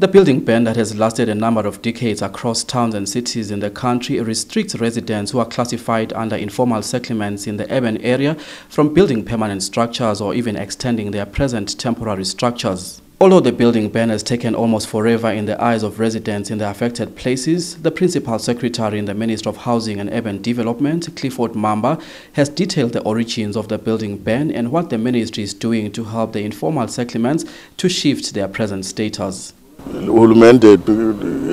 The building ban that has lasted a number of decades across towns and cities in the country restricts residents who are classified under informal settlements in the urban area from building permanent structures or even extending their present temporary structures. Although the building ban has taken almost forever in the eyes of residents in the affected places, the Principal Secretary in the Ministry of Housing and Urban Development, Clifford Mamba, has detailed the origins of the building ban and what the ministry is doing to help the informal settlements to shift their present status. Uhulumende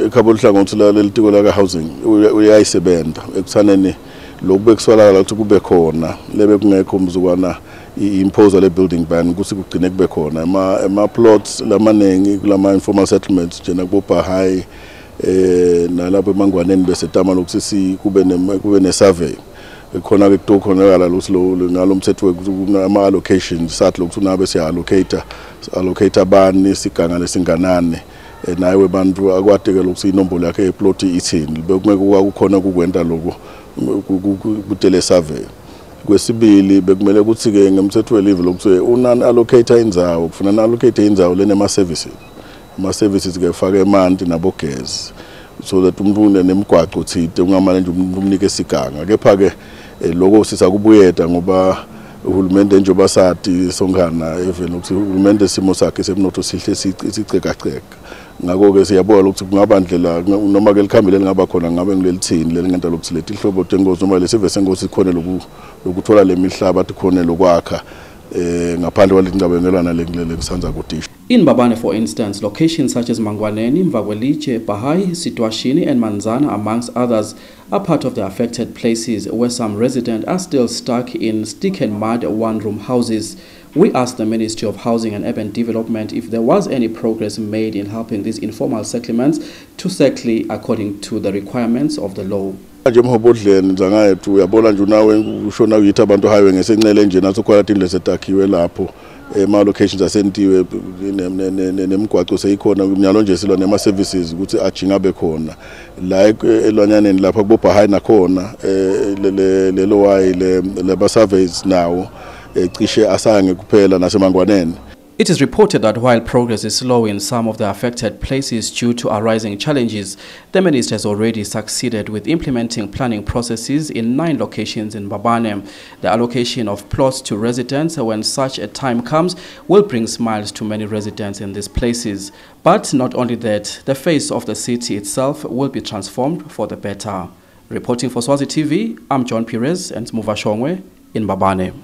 ekhabo hlangothi lelitiko la housing uyayisebenza ekuthaneni lokubeksolakala ukuthi kube khona lebe kungekho umzukwana impose le building ban ukuthi kugcine kube khona ama plots lamanengi kulama informal settlements njena kubopa high nalapho emangwaneni bese tama lokuthi kube ne survey khona ke kutokhonakala lo ngalomthetho ama allocations sathi lokuthi nabe siya allocate abani siganga lesinganane nawe bantu akwadeke lokuthi inombolo yakhe eplot ithini bekumeke kukhona kukwenta lokho kutele survey. Kwesibili bekumele ukuthi ke ngemthetho welevel lokuthi unani allocate indzawo kufanele allocate indzawo lenema services ke fake emanti nabogesi so that umuntu nemigwaqo thide ungamane nje umnike siganga kepha ke lokho sisakubuyeda ngoba uhulumende njengoba sathi songana even ukuthi uhulumende simo sakhe semnotho sihle sicekaceka ngakho ke siyabona ukuthi kungabandlela noma ke likhambile lingaba khona ngabe ngilelithini lelingenta lokuthi lethi ihlobo tengozi noma lesive sengozi khona lokuthola lemihlaba athi lokwakha ngaphandle kwalingabelelana lengisanza kudisha. In Mbabane, for instance, locations such as Mangwaneni, Mvagweliche, Bahai, Situashini and Manzana, amongst others, are part of the affected places where some residents are still stuck in stick and mud one-room houses. We asked the Ministry of Housing and Urban Development if there was any progress made in helping these informal settlements to settle according to the requirements of the law. Nje mhobodleni ngayethu uyabona nje nawe ushona uyithi abantu highway ngesenqele nje naso quality lesetakhiwe lapho ema locations asentiwe nemigwaqo seyikhona umnyalo nje silwa nema services ukuthi ajinga bekhona la elwanyaneni lapha kubopha high nakhona lelo wayi le ba surveys now cishe asange kuphela nasemangwaneni. It is reported that while progress is slow in some of the affected places due to arising challenges, the minister has already succeeded with implementing planning processes in 9 locations in Mbabane. The allocation of plots to residents when such a time comes will bring smiles to many residents in these places. But not only that, the face of the city itself will be transformed for the better. Reporting for Swazi TV, I'm John Perez and Muvashongwe in Mbabane.